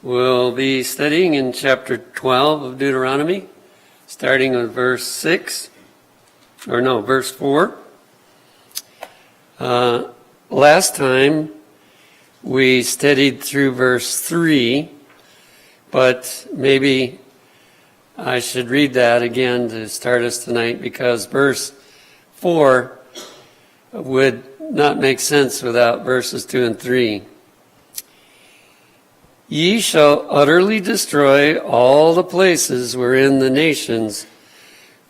We'll be studying in chapter 12 of Deuteronomy, starting with verse 4. Last time we studied through verse 3, but maybe I should read that again to start us tonight, because verse 4 would not make sense without verses 2 and 3. Ye shall utterly destroy all the places wherein the nations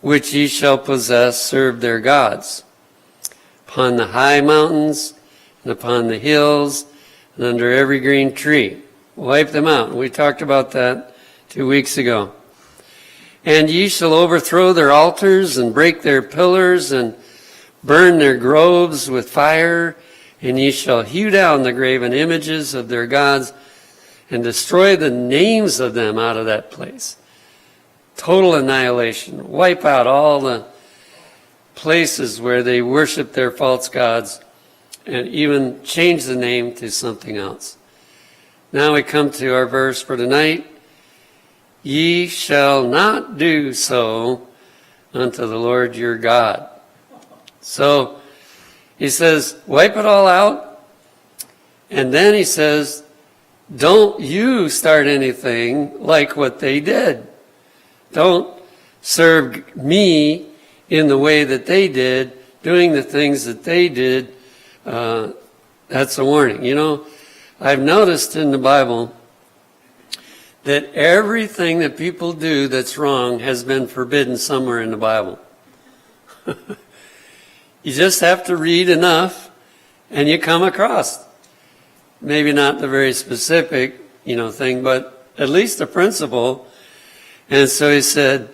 which ye shall possess serve their gods, upon the high mountains and upon the hills and under every green tree. Wipe them out. We talked about that 2 weeks ago. And ye shall overthrow their altars and break their pillars and burn their groves with fire, and ye shall hew down the graven images of their gods and destroy the names of them out of that place. Total annihilation. Wipe out all the places where they worship their false gods and even change the name to something else. Now we come to our verse for tonight. Ye shall not do so unto the Lord your God. So he says, wipe it all out. And then he says, don't you start anything like what they did. Don't serve me in the way that they did, doing the things that they did. That's a warning. You know, I've noticed in the Bible that everything that people do that's wrong has been forbidden somewhere in the Bible. You just have to read enough and you come across. Maybe not the very specific, thing, but at least the principle. And so he said,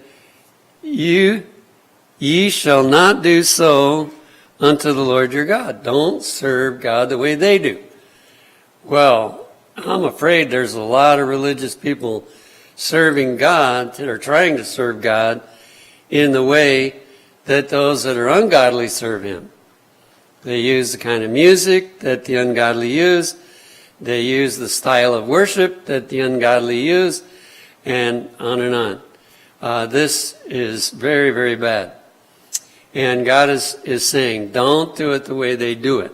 ye shall not do so unto the Lord your God. Don't serve God the way they do. Well, I'm afraid there's a lot of religious people serving God, or trying to serve God, in the way that those that are ungodly serve him. They use the kind of music that the ungodly use. They use the style of worship that the ungodly use, and on and on. This is very, very bad. And God is saying, don't do it the way they do it.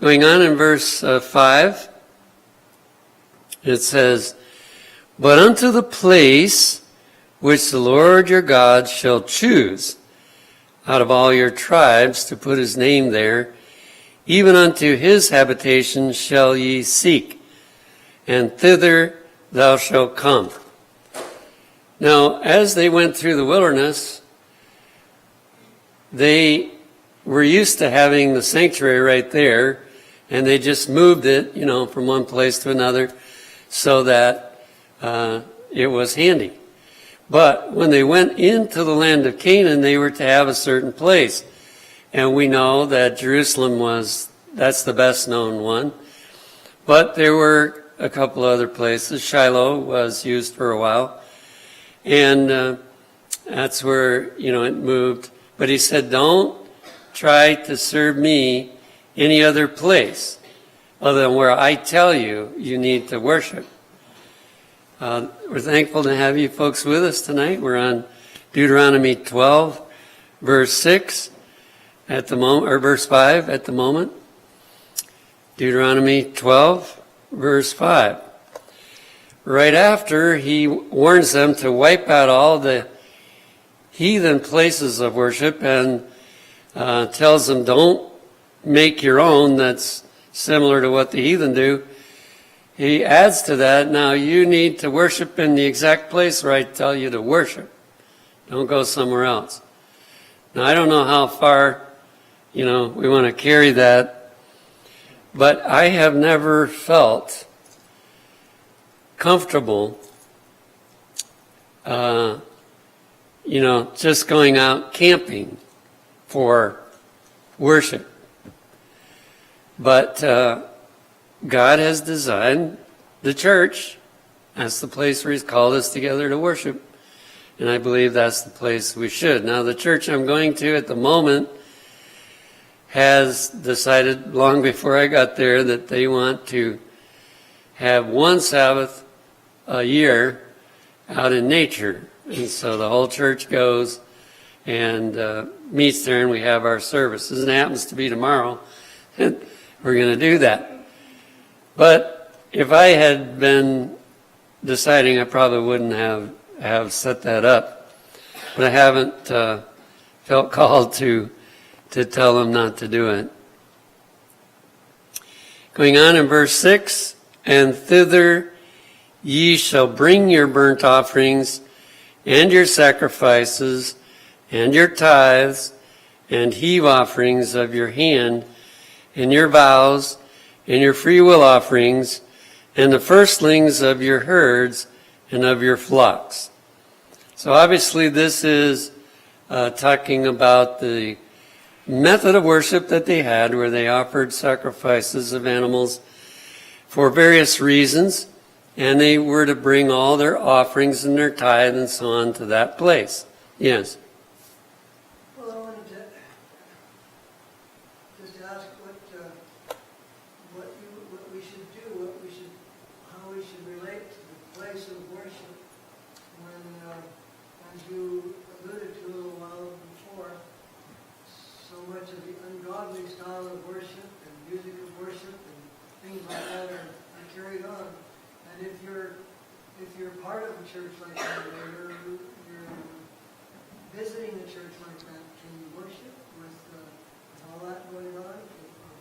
Going on in verse 5, it says, but unto the place which the Lord your God shall choose out of all your tribes to put his name there, even unto his habitation shall ye seek, and thither thou shalt come. Now, as they went through the wilderness, they were used to having the sanctuary right there, and they just moved it, from one place to another so that it was handy. But when they went into the land of Canaan, they were to have a certain place. And we know that Jerusalem that's the best known one. But there were a couple other places. Shiloh was used for a while. And that's where, it moved. But he said, don't try to serve me any other place other than where I tell you need to worship. We're thankful to have you folks with us tonight. We're on Deuteronomy 12, verse 6 at the moment, or verse 5 at the moment. Deuteronomy 12, verse 5. Right after he warns them to wipe out all the heathen places of worship and tells them don't make your own that's similar to what the heathen do. He adds to that, now you need to worship in the exact place where I tell you to worship. Don't go somewhere else. Now, I don't know how far, we want to carry that, but I have never felt comfortable, just going out camping for worship. But God has designed the church. That's the place where he's called us together to worship. And I believe that's the place we should. Now, the church I'm going to at the moment has decided long before I got there that they want to have one Sabbath a year out in nature. And so the whole church goes and meets there, and we have our services. And it happens to be tomorrow. We're going to do that. But if I had been deciding, I probably wouldn't have set that up. But I haven't felt called to tell them not to do it. Going on in verse 6, and thither ye shall bring your burnt offerings and your sacrifices and your tithes and heave offerings of your hand and your vows and your freewill offerings and the firstlings of your herds and of your flocks. So obviously this is talking about the method of worship that they had, where they offered sacrifices of animals for various reasons, and they were to bring all their offerings and their tithe and so on to that place. Yes? Well, I wanted to just ask what we should do, how we should relate to the place of worship when, as you alluded to a little while before, so much of the ungodly style of worship and music of worship and things like that are carried on. And if you're part of a church like that, or you're visiting a church like that, can you worship with all that going on? Or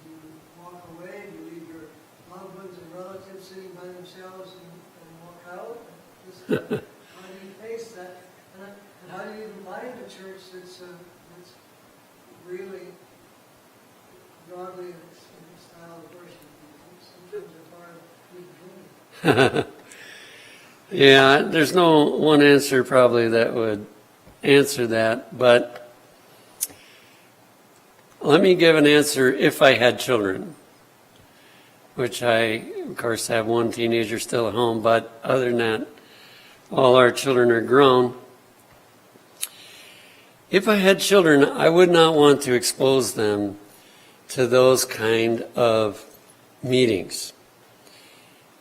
do you walk away? Do you leave your loved ones and relatives sitting by themselves and walk out? Just, how do you face that? And how do you even find a church that's really godly in its style of worship? Sometimes it's hard to do. Yeah, there's no one answer probably that would answer that, but let me give an answer if I had children, which I, of course, have one teenager still at home, but other than that, all our children are grown. If I had children, I would not want to expose them to those kind of meetings.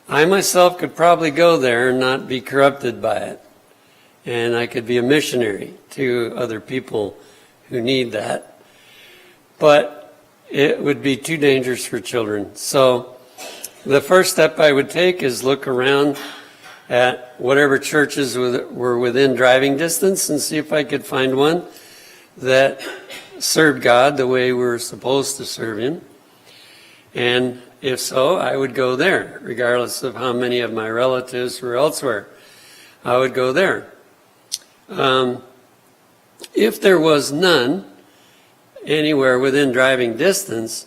I myself could probably go there and not be corrupted by it. And I could be a missionary to other people who need that. But it would be too dangerous for children. So the first step I would take is look around at whatever churches were within driving distance and see if I could find one that served God the way we're supposed to serve Him. And if so, I would go there, regardless of how many of my relatives were elsewhere. I would go there. If there was none anywhere within driving distance,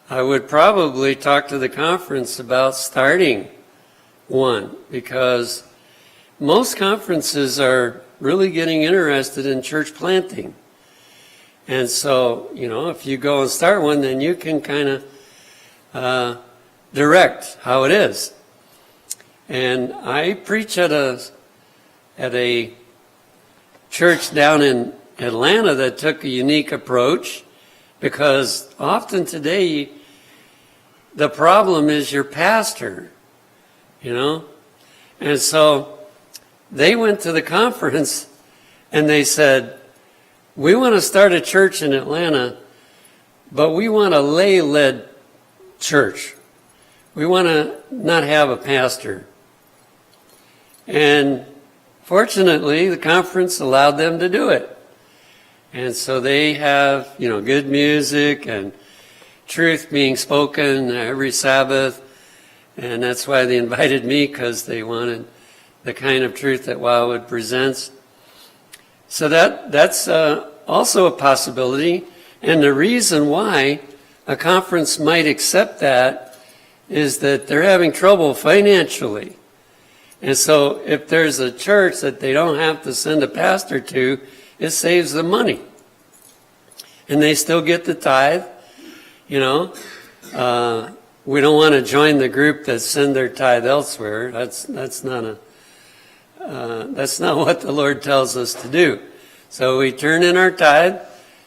I would probably talk to the conference about starting one, because most conferences are really getting interested in church planting. And so, if you go and start one, then you can kind of direct how it is. And I preach at a church down in Atlanta that took a unique approach, because often today the problem is your pastor, And so they went to the conference and they said, we want to start a church in Atlanta, but we want a lay-led church. We want to not have a pastor. And fortunately, the conference allowed them to do it. And so they have, good music and truth being spoken every Sabbath. And that's why they invited me, because they wanted the kind of truth that Wildwood presents. So that's also a possibility. And the reason why a conference might accept that is that they're having trouble financially. And so if there's a church that they don't have to send a pastor to, it saves them money. And they still get the tithe, We don't want to join the group that send their tithe elsewhere. That's not what the Lord tells us to do. So we turn in our tithe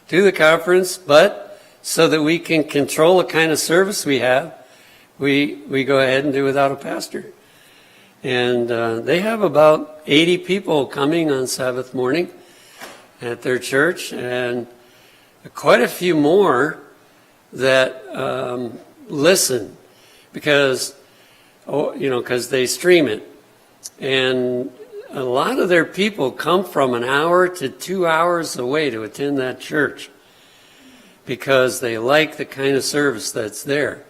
to the conference, but so that we can control the kind of service we have, we go ahead and do without a pastor. And they have about 80 people coming on Sabbath morning at their church, and quite a few more that listen because they stream it. And a lot of their people come from an hour to 2 hours away to attend that church because they like the kind of service that's there.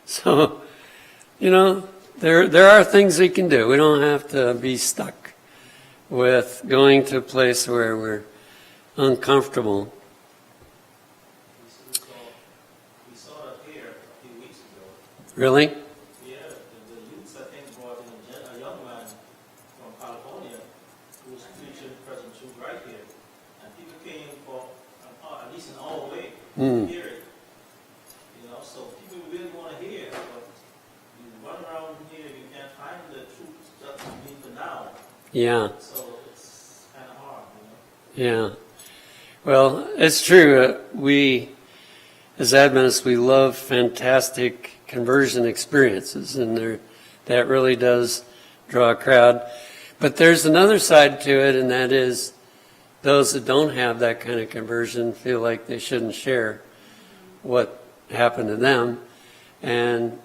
So, there are things we can do. We don't have to be stuck with going to a place where we're uncomfortable. We saw it here a few weeks ago. Really? Yeah, the youths, I think, brought in a young man from California who was preaching President Truth right here. And people came for at least an hour away to hear it. So people really want to hear, but you run around here, you can't find the truth that you need for now. Yeah. So it's kind of hard, Yeah. Well, it's true. We, as Adventists, we love fantastic conversion experiences, and that really does draw a crowd. But there's another side to it, and that is those that don't have that kind of conversion feel like they shouldn't share what happened to them. And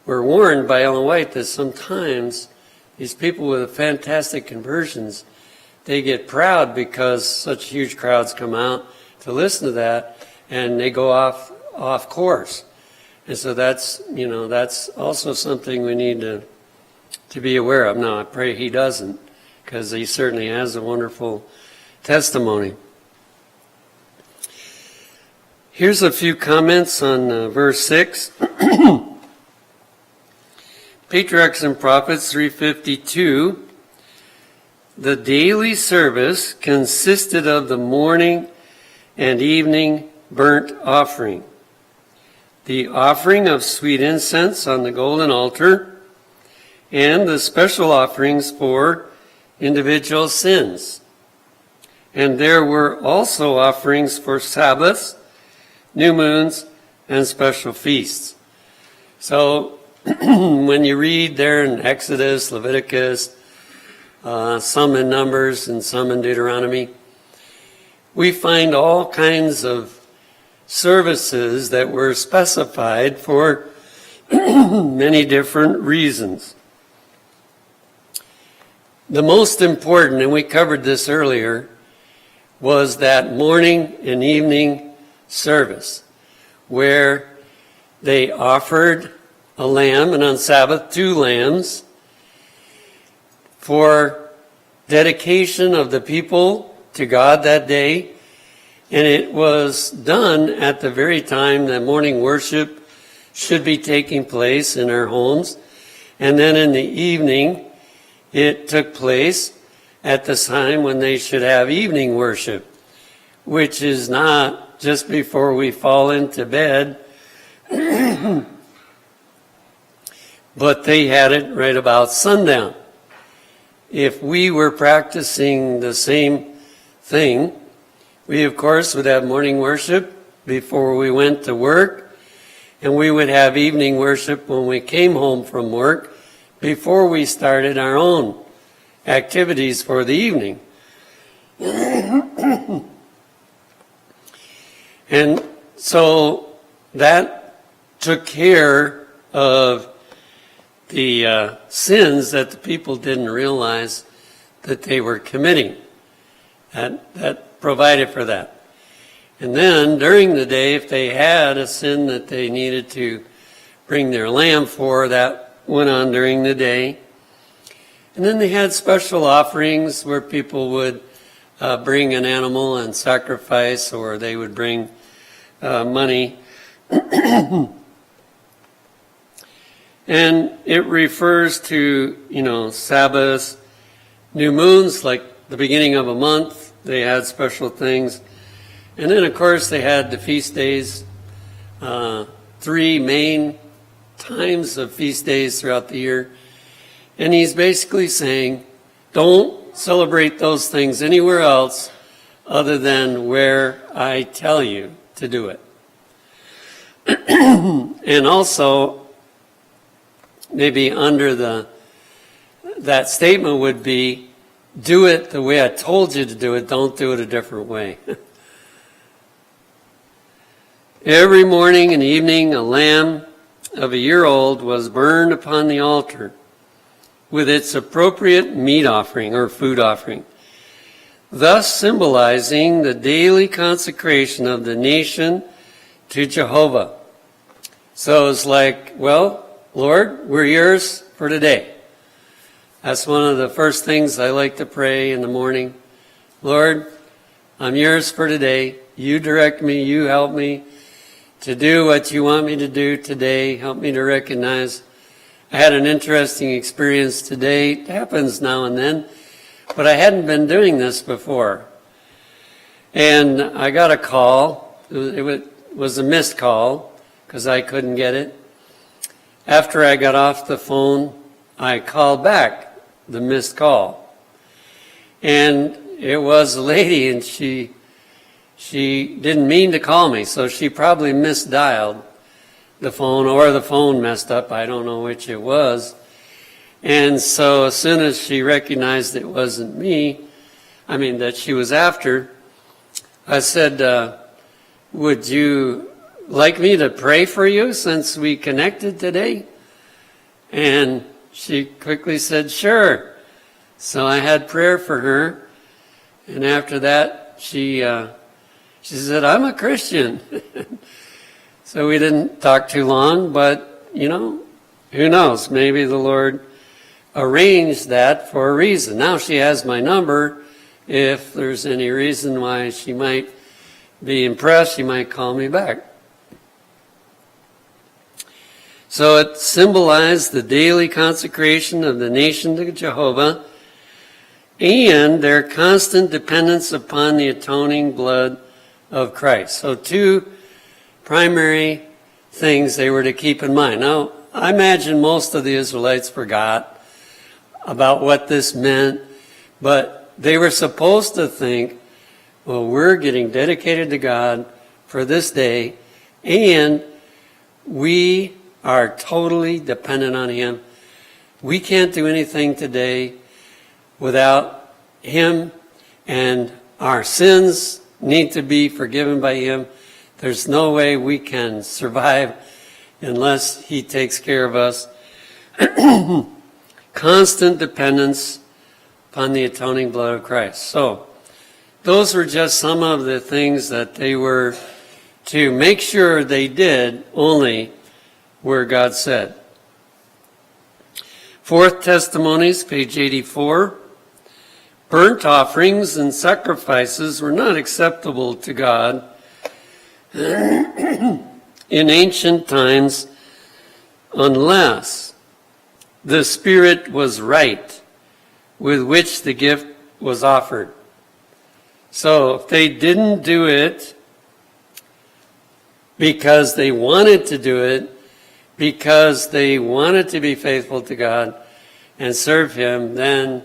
we're warned by Ellen White that sometimes these people with fantastic conversions, they get proud because such huge crowds come out to listen to that, and they go off course. And so that's also something we need to be aware of. Now, I pray he doesn't, because he certainly has a wonderful testimony. Here's a few comments on verse 6. Patriarchs and Prophets 352. The daily service consisted of the morning and evening burnt offering, the offering of sweet incense on the golden altar, and the special offerings for individual sins. And there were also offerings for Sabbaths, new moons, and special feasts. So when you read there in Exodus, Leviticus, some in Numbers and some in Deuteronomy, we find all kinds of services that were specified for many different reasons. The most important, and we covered this earlier, was that morning and evening service, where they offered a lamb, and on Sabbath 2 lambs, for dedication of the people to God that day. And it was done at the very time that morning worship should be taking place in our homes. And then in the evening, it took place at the time when they should have evening worship, which is not just before we fall into bed, but they had it right about sundown. If we were practicing the same thing, we of course would have morning worship before we went to work, and we would have evening worship when we came home from work before we started our own activities for the evening. And so that took care of the sins that the people didn't realize that they were committing. That provided for that. And then during the day, if they had a sin that they needed to bring their lamb for, that went on during the day. And then they had special offerings where people would bring an animal and sacrifice, or they would bring money. And it refers to, Sabbaths, new moons, like the beginning of a month, they had special things. And then, of course, they had the feast days, 3 main times of feast days throughout the year. And he's basically saying, don't celebrate those things anywhere else other than where I tell you to do it. And also, maybe under that statement would be, do it the way I told you to do it, don't do it a different way. Every morning and evening a lamb of a year old was burned upon the altar with its appropriate meat offering or food offering, thus symbolizing the daily consecration of the nation to Jehovah. So it's like, well, Lord, we're yours for today. That's one of the first things I like to pray in the morning. Lord, I'm yours for today. You direct me, you help me to do what you want me to do today. Help me to recognize. I had an interesting experience today. It happens now and then, but I hadn't been doing this before. And I got a call. It was a missed call because I couldn't get it. After I got off the phone, I called back the missed call. And it was a lady, and she didn't mean to call me, so she probably misdialed the phone, or the phone messed up. I don't know which it was. And so as soon as she recognized it wasn't me, that she was after, I said, would you like me to pray for you since we connected today? And she quickly said, sure. So I had prayer for her. And after that, she said, I'm a Christian. So we didn't talk too long, but, who knows? Maybe the Lord arranged that for a reason. Now she has my number. If there's any reason why she might be impressed, she might call me back. So it symbolized the daily consecration of the nation to Jehovah and their constant dependence upon the atoning blood of Christ. So two primary things they were to keep in mind. Now, I imagine most of the Israelites forgot about what this meant, but they were supposed to think, well, we're getting dedicated to God for this day, and we are totally dependent on Him. We can't do anything today without Him, and our sins need to be forgiven by Him. There's no way we can survive unless He takes care of us. Constant dependence upon the atoning blood of Christ. So, those were just some of the things that they were to make sure they did only where God said. Fourth Testimonies, page 84. Burnt offerings and sacrifices were not acceptable to God in ancient times unless the spirit was right with which the gift was offered. So if they didn't do it because they wanted to do it, because they wanted to be faithful to God and serve Him, then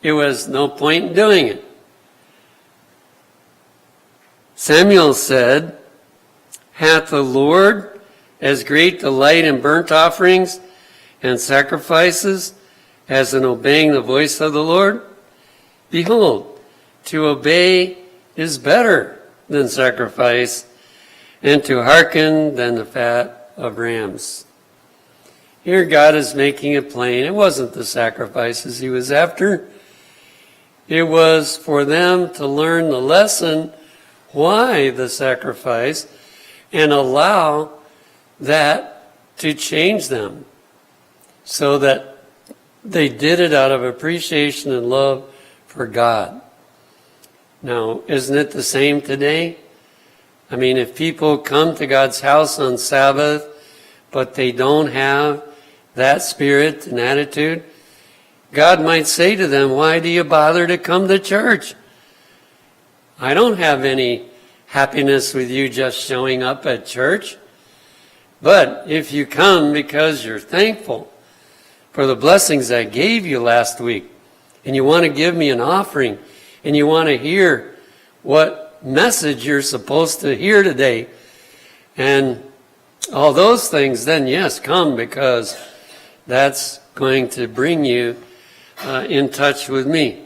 it was no point in doing it. Samuel said, hath the Lord as great delight in burnt offerings and sacrifices as in obeying the voice of the Lord? Behold, to obey is better than sacrifice, and to hearken than the fat of rams. Here God is making it plain. It wasn't the sacrifices He was after. It was for them to learn the lesson, why the sacrifice, and allow that to change them so that they did it out of appreciation and love for God. Now, isn't it the same today? If people come to God's house on Sabbath, but they don't have that spirit and attitude, God might say to them, why do you bother to come to church? I don't have any happiness with you just showing up at church. But if you come because you're thankful for the blessings I gave you last week, and you want to give me an offering, and you want to hear what message you're supposed to hear today, and all those things, then yes, come, because that's going to bring you in touch with me.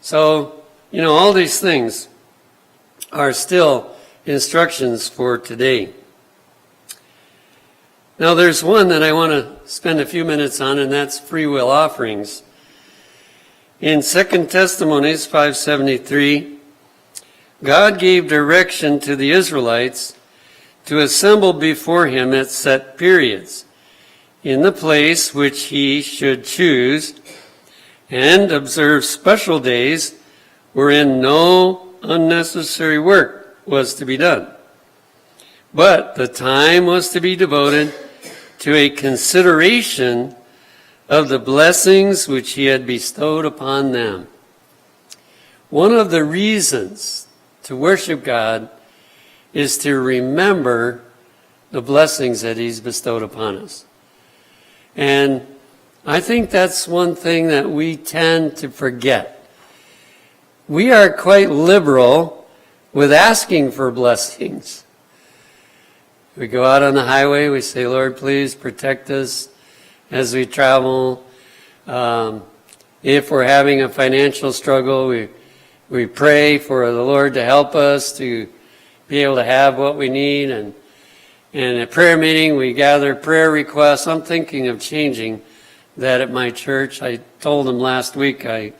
So, all these things are still instructions for today. Now there's one that I want to spend a few minutes on, and that's free will offerings. In 2 Testimonies 5:73, God gave direction to the Israelites to assemble before him at set periods in the place which he should choose, and observe special days wherein no unnecessary work was to be done. But the time was to be devoted to a consideration of the blessings which he had bestowed upon them. One of the reasons to worship God is to remember the blessings that he's bestowed upon us. And I think that's one thing that we tend to forget. We are quite liberal with asking for blessings. We go out on the highway, we say, Lord, please protect us as we travel. If we're having a financial struggle, we pray for the Lord to help us to be able to have what we need. And at prayer meeting, we gather prayer requests. I'm thinking of changing that at my church. I told them last week, I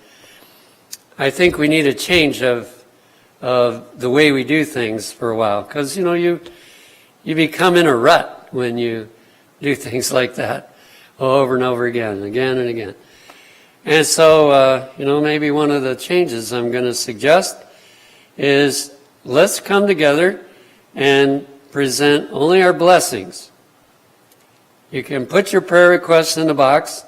think we need a change of the way we do things for a while. Because, you become in a rut when you do things like that over and over again and again. And so, maybe one of the changes I'm going to suggest is let's come together and present only our blessings. You can put your prayer requests in the box,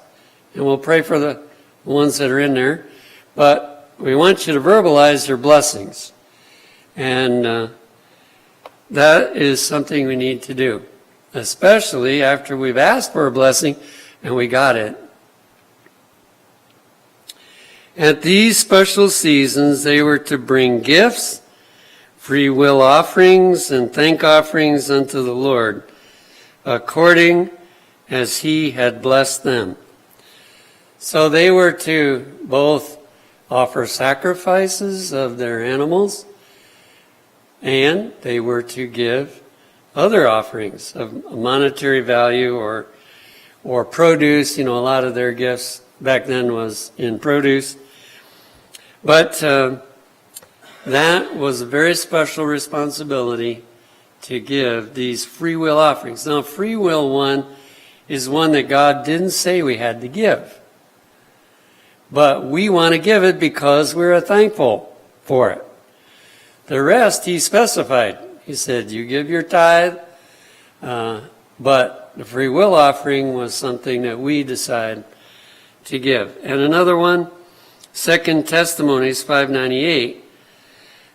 and we'll pray for the ones that are in there. But we want you to verbalize your blessings. And that is something we need to do, especially after we've asked for a blessing and we got it. At these special seasons, they were to bring gifts, free will offerings, and thank offerings unto the Lord, according as he had blessed them. So they were to both offer sacrifices of their animals, and they were to give other offerings of monetary value or produce. A lot of their gifts back then was in produce. But that was a very special responsibility to give these free will offerings. Now, free will one is one that God didn't say we had to give. But we want to give it because we're thankful for it. The rest he specified. He said, you give your tithe, but the free will offering was something that we decide to give. And another one, 2 Testimonies 5:98,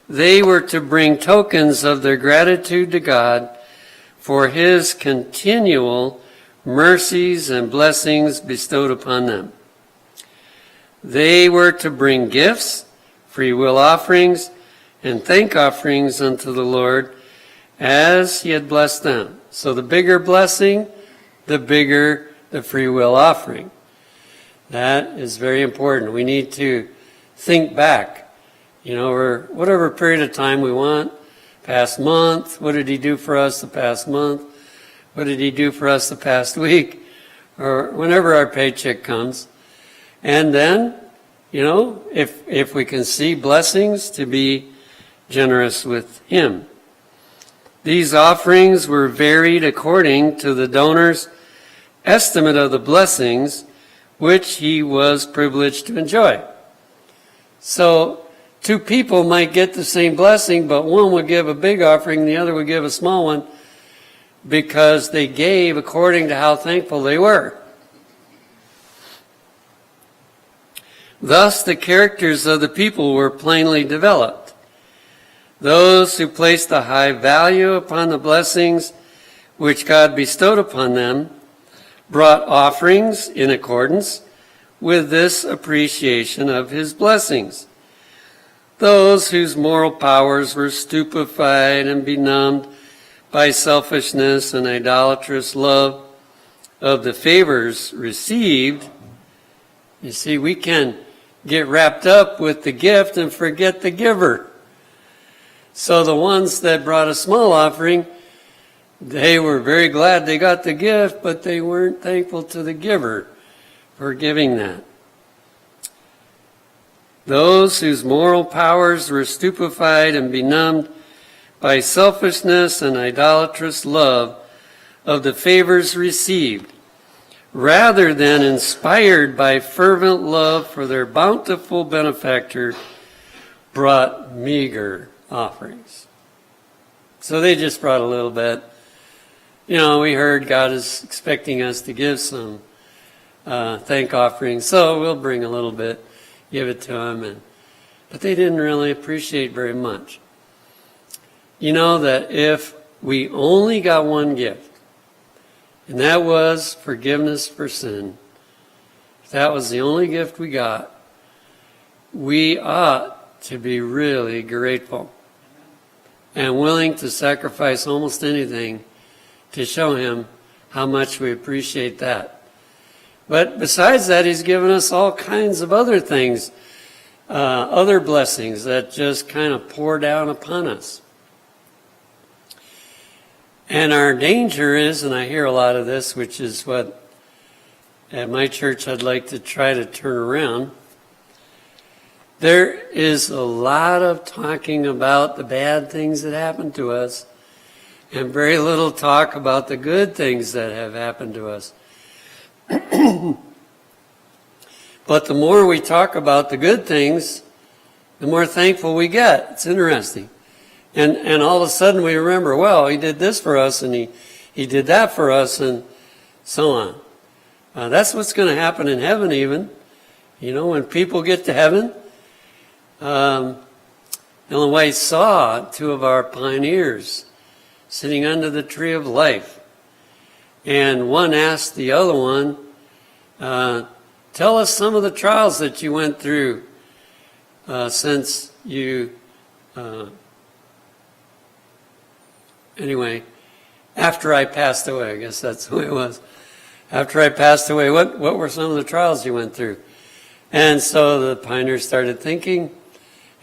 they were to bring tokens of their gratitude to God for his continual mercies and blessings bestowed upon them. They were to bring gifts, free will offerings, and thank offerings unto the Lord as he had blessed them. So the bigger blessing, the bigger the free will offering. That is very important. We need to think back, or whatever period of time we want, past month, what did he do for us the past month? What did he do for us the past week? Or whenever our paycheck comes. And then, if we can see blessings, to be generous with him. These offerings were varied according to the donor's estimate of the blessings which he was privileged to enjoy. So, two people might get the same blessing, but one would give a big offering, the other would give a small one, because they gave according to how thankful they were. Thus, the characters of the people were plainly developed. Those who placed a high value upon the blessings which God bestowed upon them brought offerings in accordance with this appreciation of his blessings. Those whose moral powers were stupefied and benumbed by selfishness and idolatrous love of the favors received. You see, we can get wrapped up with the gift and forget the giver. So the ones that brought a small offering, they were very glad they got the gift, but they weren't thankful to the giver for giving that. Those whose moral powers were stupefied and benumbed by selfishness and idolatrous love of the favors received, rather than inspired by fervent love for their bountiful benefactor, brought meager offerings. So they just brought a little bit. You know, we heard God is expecting us to give some thank offerings, so we'll bring a little bit, give it to him. But they didn't really appreciate very much. You know that if we only got one gift, and that was forgiveness for sin, if that was the only gift we got, we ought to be really grateful and willing to sacrifice almost anything to show him how much we appreciate that. But besides that, he's given us all kinds of other things, other blessings that just kind of pour down upon us. And our danger is, and I hear a lot of this, which is what at my church I'd like to try to turn around. There is a lot of talking about the bad things that happen to us and very little talk about the good things that have happened to us. But the more we talk about the good things, the more thankful we get. It's interesting. And all of a sudden we remember, well, he did this for us and he did that for us and so on. That's what's going to happen in heaven even. You know, when people get to heaven, Ellen White saw two of our pioneers sitting under the tree of life. And one asked the other one, tell us some of the trials that you went through since you... Anyway, after I passed away, I guess that's the way it was. After I passed away, what were some of the trials you went through? And so the pioneers started thinking,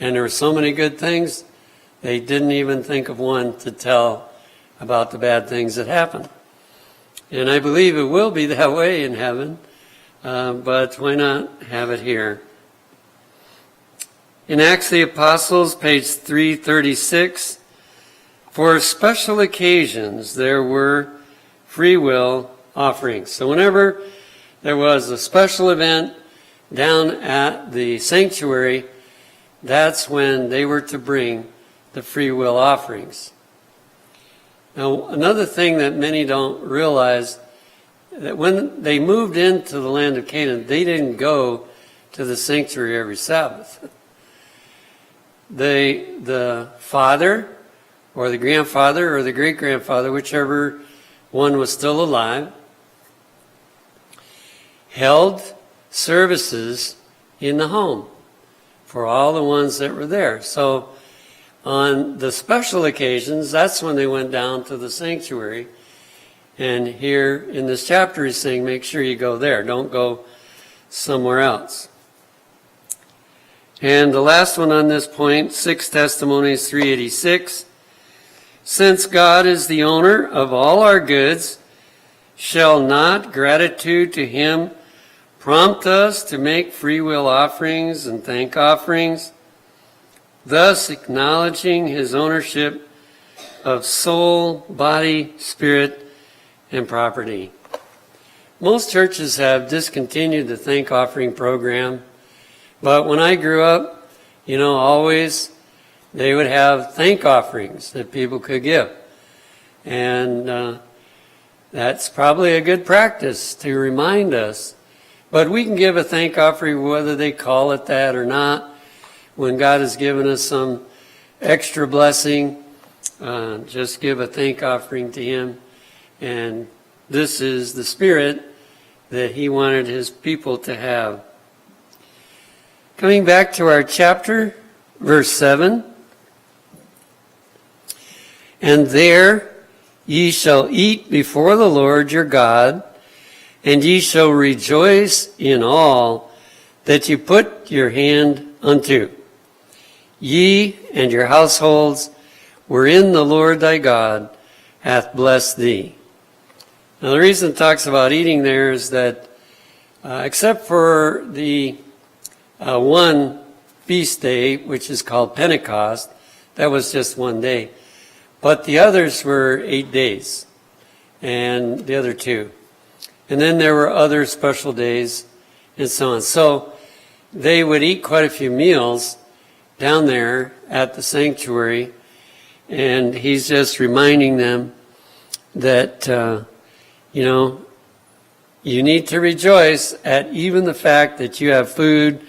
and there were so many good things, they didn't even think of one to tell about the bad things that happened. And I believe it will be that way in heaven, but why not have it here? In Acts of the Apostles, page 336, for special occasions, there were free will offerings. So whenever there was a special event down at the sanctuary, that's when they were to bring the free will offerings. Now, another thing that many don't realize, that when they moved into the land of Canaan, they didn't go to the sanctuary every Sabbath. The father or the grandfather or the great-grandfather, whichever one was still alive, held services in the home for all the ones that were there. So on the special occasions, that's when they went down to the sanctuary. And here in this chapter he's saying, make sure you go there. Don't go somewhere else. And the last one on this point, 6 Testimonies 386. Since God is the owner of all our goods, shall not gratitude to him prompt us to make free will offerings and thank offerings, thus acknowledging his ownership of soul, body, spirit, and property? Most churches have discontinued the thank offering program, but when I grew up, always they would have thank offerings that people could give. And that's probably a good practice to remind us. But we can give a thank offering whether they call it that or not. When God has given us some extra blessing, just give a thank offering to him. And this is the spirit that he wanted his people to have. Coming back to our chapter, verse 7. And there ye shall eat before the Lord your God And ye shall rejoice in all that you put your hand unto. Ye and your households, wherein the Lord thy God hath blessed thee. Now the reason it talks about eating there is that except for the one feast day, which is called Pentecost, that was just one day. But the others were 8 days, and the other 2. And then there were other special days and so on. So they would eat quite a few meals down there at the sanctuary, and he's just reminding them that, you need to rejoice at even the fact that you have food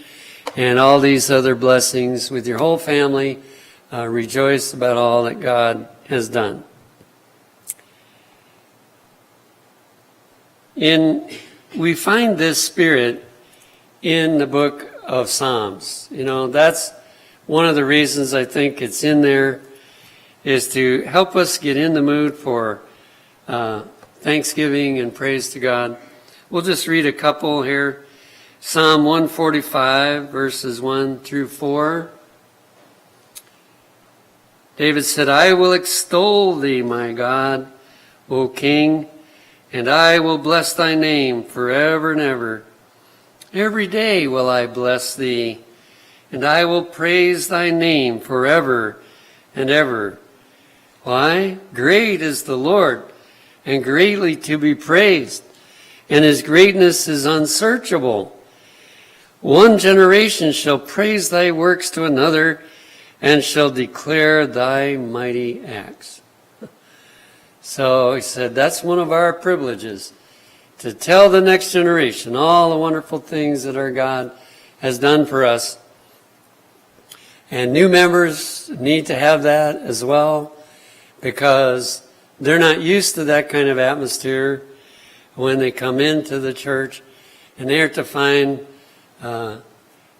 and all these other blessings with your whole family. Rejoice about all that God has done. We find this spirit in the book of Psalms. That's one of the reasons I think it's in there, is to help us get in the mood for thanksgiving and praise to God. We'll just read a couple here. Psalm 145, verses 1 through 4. David said, I will extol thee, my God, O King, and I will bless thy name forever and ever. Every day will I bless thee, and I will praise thy name forever and ever. Why? Great is the Lord, and greatly to be praised, and his greatness is unsearchable. One generation shall praise thy works to another, and shall declare thy mighty acts. So he said, that's one of our privileges, to tell the next generation all the wonderful things that our God has done for us. And new members need to have that as well, because they're not used to that kind of atmosphere when they come into the church, and they are to find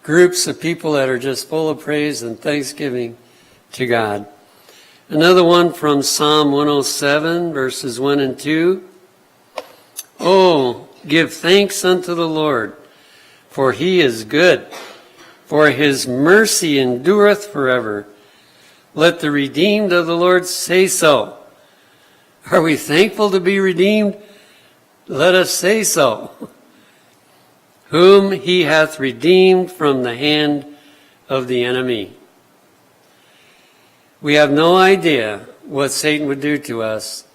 groups of people that are just full of praise and thanksgiving to God. Another one from Psalm 107, verses 1 and 2. Oh, give thanks unto the Lord, for he is good, for his mercy endureth forever. Let the redeemed of the Lord say so. Are we thankful to be redeemed? Let us say so. Whom he hath redeemed from the hand of the enemy. We have no idea what Satan would do to us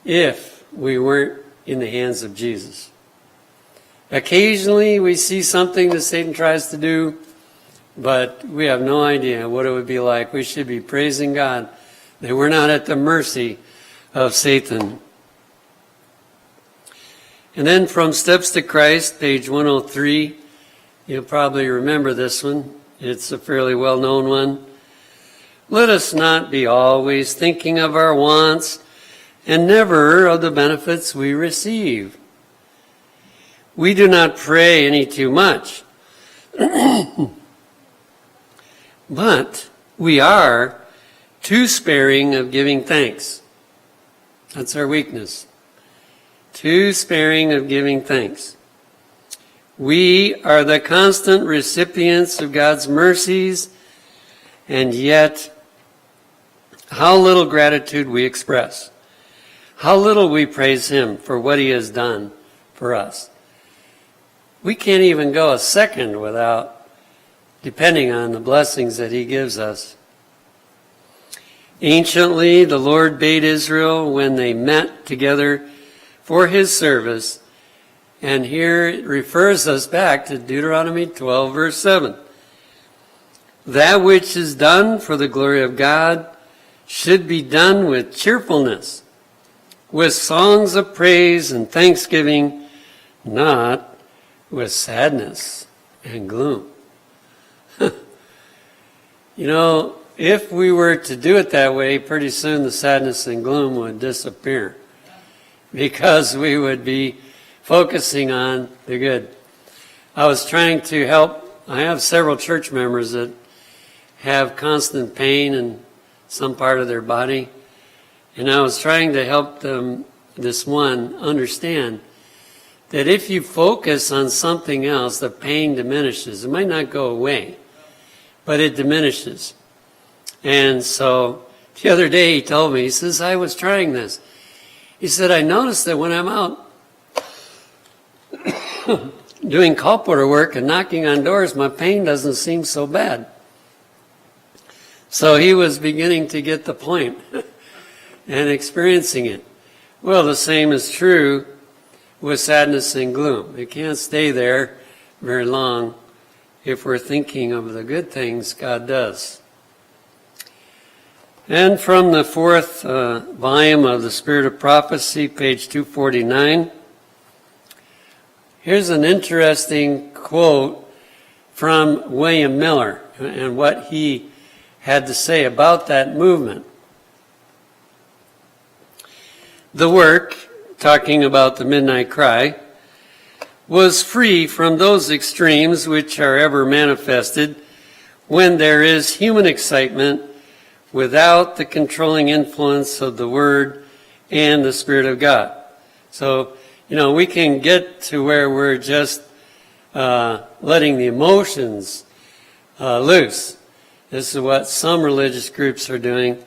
if we weren't in the hands of Jesus. Occasionally we see something that Satan tries to do, but we have no idea what it would be like. We should be praising God that we're not at the mercy of Satan. And then from Steps to Christ, page 103, you'll probably remember this one. It's a fairly well-known one. Let us not be always thinking of our wants and never of the benefits we receive. We do not pray any too much, but we are too sparing of giving thanks. That's our weakness. Too sparing of giving thanks. We are the constant recipients of God's mercies, and yet how little gratitude we express. How little we praise him for what he has done for us. We can't even go a second without depending on the blessings that he gives us. Anciently, the Lord bade Israel when they met together for his service, and here it refers us back to Deuteronomy 12, verse 7. That which is done for the glory of God should be done with cheerfulness, with songs of praise and thanksgiving, not with sadness and gloom. If we were to do it that way, pretty soon the sadness and gloom would disappear, because we would be focusing on the good. I was trying to help. I have several church members that have constant pain in some part of their body, and I was trying to help them, this one, understand that if you focus on something else, the pain diminishes. It might not go away, but it diminishes. And so the other day he told me, he says, I was trying this. He said, I noticed that when I'm out doing call porter work and knocking on doors, my pain doesn't seem so bad. So he was beginning to get the point and experiencing it. Well, the same is true with sadness and gloom. It can't stay there very long if we're thinking of the good things God does. And from the fourth volume of the Spirit of Prophecy, page 249, here's an interesting quote from William Miller and what he had to say about that movement. The work, talking about the midnight cry, was free from those extremes which are ever manifested when there is human excitement without the controlling influence of the Word and the Spirit of God. So, we can get to where we're just letting the emotions loose. This is what some religious groups are doing,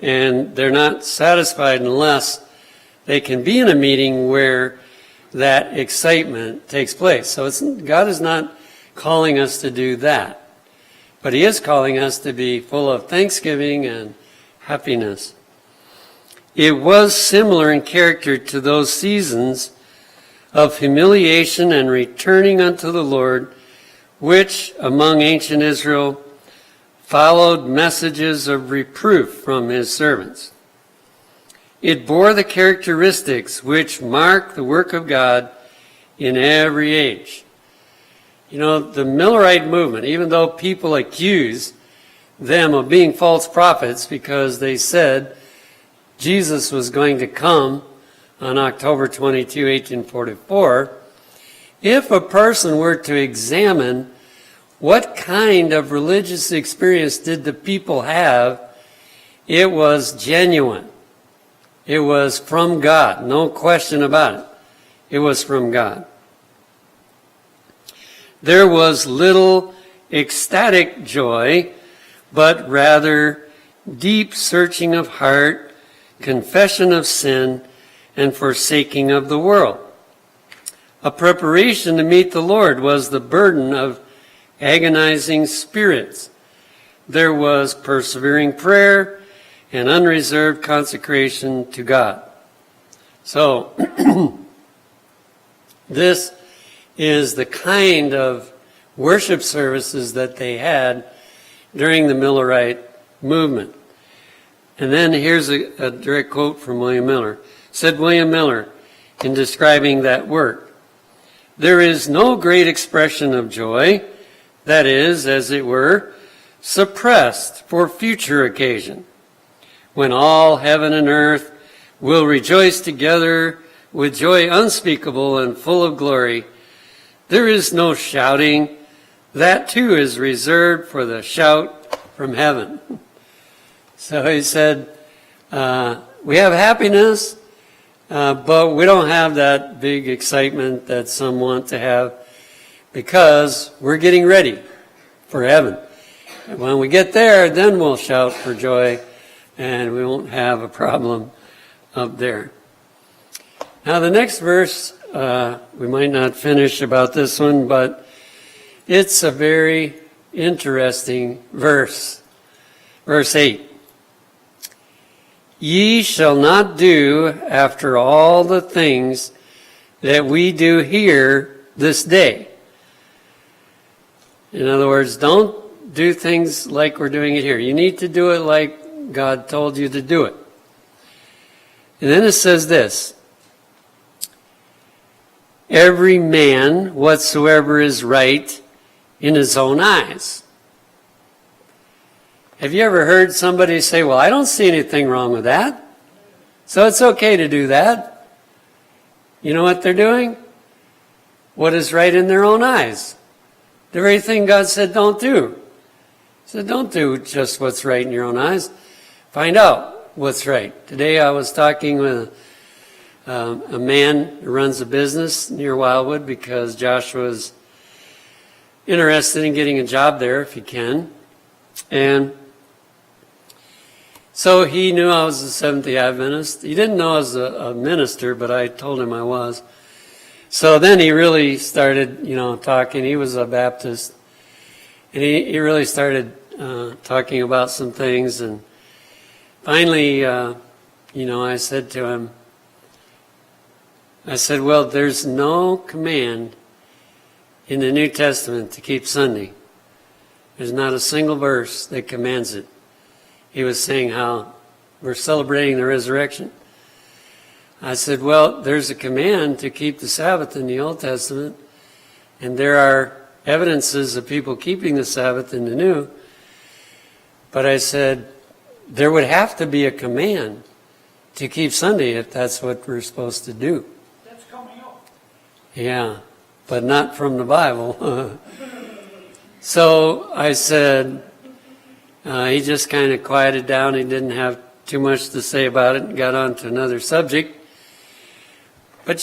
and they're not satisfied unless they can be in a meeting where that excitement takes place. So God is not calling us to do that. But He is calling us to be full of thanksgiving and happiness. It was similar in character to those seasons of humiliation and returning unto the Lord, which among ancient Israel followed messages of reproof from His servants. It bore the characteristics which mark the work of God in every age. The Millerite movement, even though people accuse them of being false prophets because they said Jesus was going to come on October 22, 1844, if a person were to examine what kind of religious experience did the people have, it was genuine. It was from God, no question about it. It was from God. There was little ecstatic joy, but rather deep searching of heart, confession of sin, and forsaking of the world. A preparation to meet the Lord was the burden of agonizing spirits. There was persevering prayer and unreserved consecration to God. So, this is the kind of worship services that they had during the Millerite movement. And then here's a direct quote from William Miller. Said William Miller in describing that work, "There is no great expression of joy that is, as it were, suppressed for future occasion, when all heaven and earth will rejoice together with joy unspeakable and full of glory. There is no shouting. That too is reserved for the shout from heaven." So he said, we have happiness, but we don't have that big excitement that some want to have because we're getting ready for heaven. And when we get there, then we'll shout for joy and we won't have a problem up there. Now the next verse, we might not finish about this one, but it's a very interesting verse. Verse 8. "Ye shall not do after all the things that we do here this day." In other words, don't do things like we're doing it here. You need to do it like God told you to do it. And then it says this, "Every man whatsoever is right in his own eyes." Have you ever heard somebody say, "Well, I don't see anything wrong with that, so it's okay to do that"? You know what they're doing? What is right in their own eyes. The very thing God said don't do. He said don't do just what's right in your own eyes. Find out what's right. Today I was talking with a man who runs a business near Wildwood because Joshua's interested in getting a job there if he can. And so he knew I was a Seventh-day Adventist. He didn't know I was a minister, but I told him I was. So then he really started, talking. He was a Baptist. And he really started talking about some things. And finally, I said to him, well, there's no command in the New Testament to keep Sunday. There's not a single verse that commands it. He was saying how we're celebrating the resurrection. I said, well, there's a command to keep the Sabbath in the Old Testament, and there are evidences of people keeping the Sabbath in the New. But I said, there would have to be a command to keep Sunday if that's what we're supposed to do. That's coming up. Yeah, but not from the Bible. So I said, he just kind of quieted down. He didn't have too much to say about it and got on to another subject. But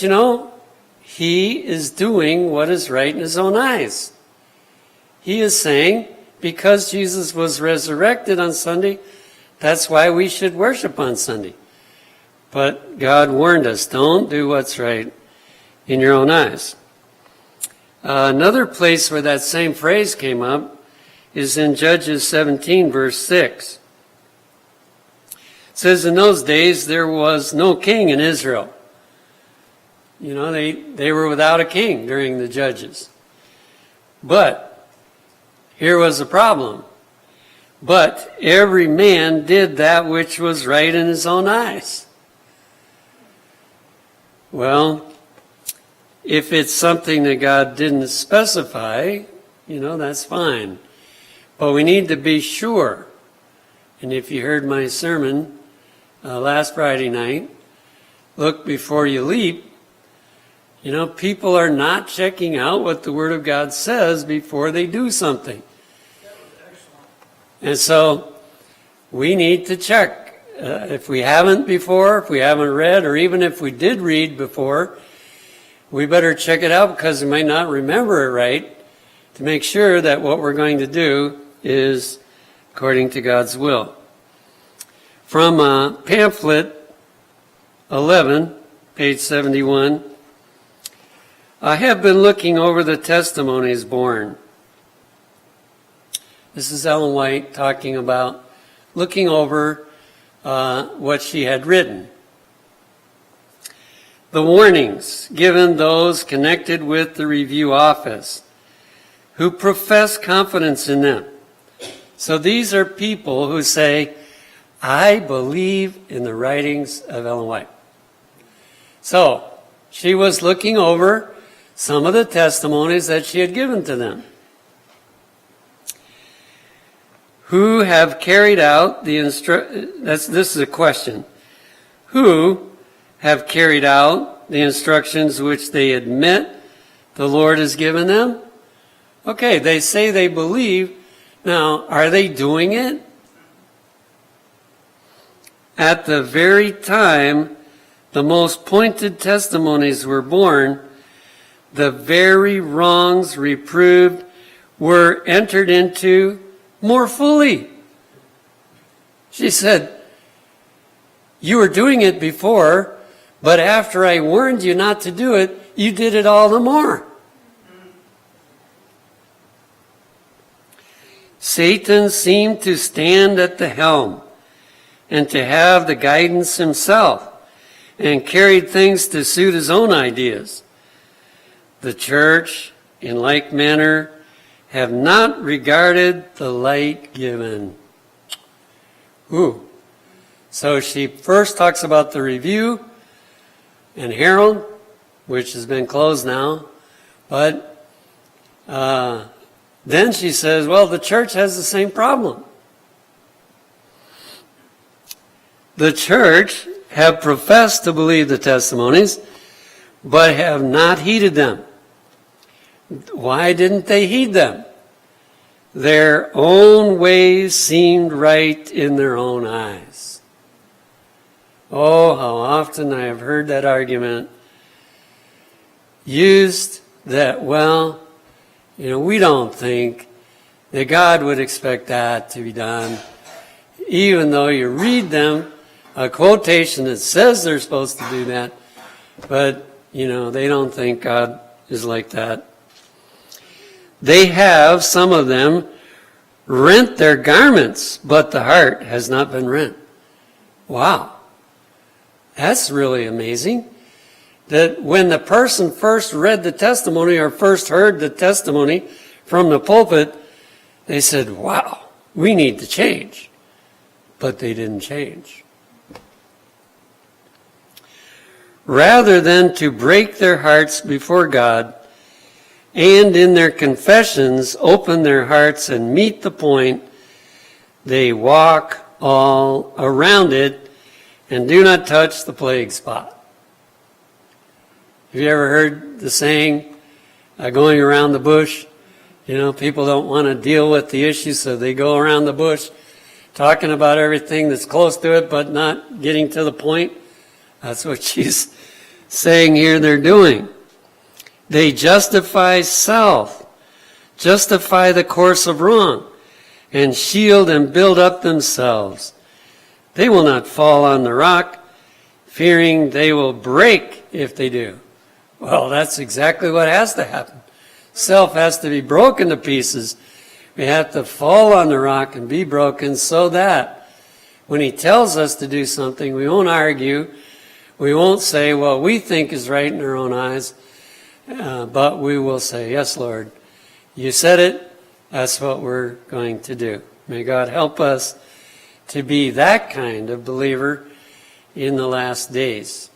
he is doing what is right in his own eyes. He is saying, because Jesus was resurrected on Sunday, that's why we should worship on Sunday. But God warned us, don't do what's right in your own eyes. Another place where that same phrase came up is in Judges 17, verse 6. It says, in those days there was no king in Israel. They were without a king during the Judges. But here was the problem. But every man did that which was right in his own eyes. Well, if it's something that God didn't specify, that's fine. But we need to be sure. And if you heard my sermon last Friday night, look before you leap. People are not checking out what the Word of God says before they do something. That was excellent. And so we need to check. If we haven't before, if we haven't read, or even if we did read before, we better check it out because we might not remember it right, to make sure that what we're going to do is according to God's will. From pamphlet 11, page 71, I have been looking over the testimonies borne. This is Ellen White talking about looking over what she had written. The warnings given those connected with the review office who profess confidence in them. So these are people who say, I believe in the writings of Ellen White. So she was looking over some of the testimonies that she had given to them. Who have carried out the this is a question. Who have carried out the instructions which they admit the Lord has given them? Okay, they say they believe. Now, are they doing it? At the very time the most pointed testimonies were born, the very wrongs reproved were entered into more fully. She said, you were doing it before, but after I warned you not to do it, you did it all the more. Satan seemed to stand at the helm and to have the guidance himself and carried things to suit his own ideas. The church, in like manner, have not regarded the light given. Ooh. So she first talks about the Review and Herald, which has been closed now. But then she says, well, the church has the same problem. The church have professed to believe the testimonies, but have not heeded them. Why didn't they heed them? Their own ways seemed right in their own eyes. Oh, how often I have heard that argument used that, well, we don't think that God would expect that to be done, even though you read them a quotation that says they're supposed to do that, but, they don't think God is like that. They have, some of them, rent their garments, but the heart has not been rent. Wow. That's really amazing. That when the person first read the testimony or first heard the testimony from the pulpit, they said, wow, we need to change. But they didn't change. Rather than to break their hearts before God, and in their confessions open their hearts and meet the point, they walk all around it and do not touch the plague spot. Have you ever heard the saying, going around the bush? People don't want to deal with the issue, so they go around the bush talking about everything that's close to it, but not getting to the point. That's what she's saying here they're doing. They justify self, justify the course of wrong, and shield and build up themselves. They will not fall on the rock, fearing they will break if they do. Well, that's exactly what has to happen. Self has to be broken to pieces. We have to fall on the rock and be broken so that when he tells us to do something, we won't argue. We won't say what we think is right in our own eyes. But we will say, yes, Lord, you said it, that's what we're going to do. May God help us to be that kind of believer in the last days.